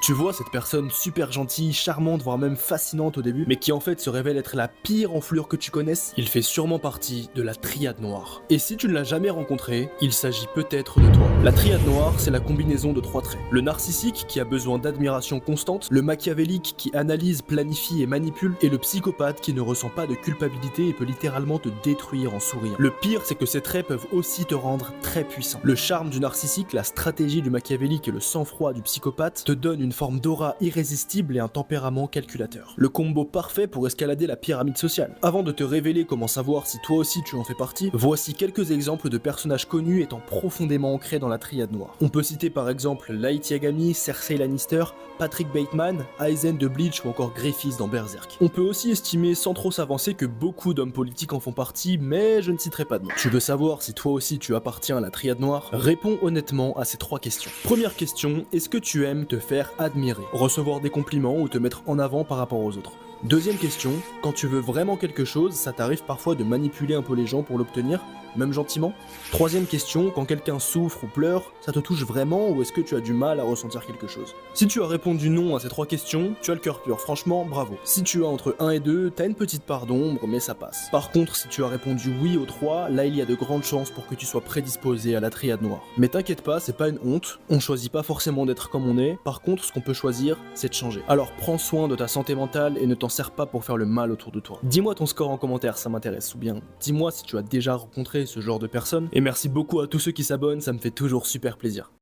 Tu vois cette personne super gentille, charmante, voire même fascinante au début, mais qui en fait se révèle être la pire enflure que tu connaisses? Il fait sûrement partie de la triade noire. Et si tu ne l'as jamais rencontré, il s'agit peut-être de toi. La triade noire, c'est la combinaison de 3 traits. Le narcissique qui a besoin d'admiration constante, le machiavélique qui analyse, planifie et manipule, et le psychopathe qui ne ressent pas de culpabilité et peut littéralement te détruire en souriant. Le pire, c'est que ces traits peuvent aussi te rendre très puissant. Le charme du narcissique, la stratégie du machiavélique et le sang-froid du psychopathe te donnent une forme d'aura irrésistible et un tempérament calculateur. Le combo parfait pour escalader la pyramide sociale. Avant de te révéler comment savoir si toi aussi tu en fais partie, voici quelques exemples de personnages connus étant profondément ancrés dans la triade noire. On peut citer par exemple Light Yagami, Cersei Lannister, Patrick Bateman, Aizen de Bleach ou encore Griffiths dans Berserk. On peut aussi estimer sans trop s'avancer que beaucoup d'hommes politiques en font partie, mais je ne citerai pas de nom. Tu veux savoir si toi aussi tu appartiens à la triade noire? Réponds honnêtement à ces 3 questions. Première question, est-ce que tu aimes te faire admirer, recevoir des compliments ou te mettre en avant par rapport aux autres? Deuxième question, quand tu veux vraiment quelque chose, ça t'arrive parfois de manipuler un peu les gens pour l'obtenir, même gentiment? Troisième question, quand quelqu'un souffre ou pleure, ça te touche vraiment ou est-ce que tu as du mal à ressentir quelque chose? Si tu as répondu non à ces 3 questions, tu as le cœur pur, franchement, bravo. Si tu as entre 1 et 2, t'as une petite part d'ombre, mais ça passe. Par contre, si tu as répondu oui aux 3, là il y a de grandes chances pour que tu sois prédisposé à la triade noire. Mais t'inquiète pas, c'est pas une honte, on choisit pas forcément d'être comme on est, par contre ce qu'on peut choisir, c'est de changer. Alors prends soin de ta santé mentale et ne t'en sers pas pour faire le mal autour de toi. Dis-moi ton score en commentaire, ça m'intéresse, ou bien dis-moi si tu as déjà rencontré ce genre de personnes, et merci beaucoup à tous ceux qui s'abonnent, ça me fait toujours super plaisir.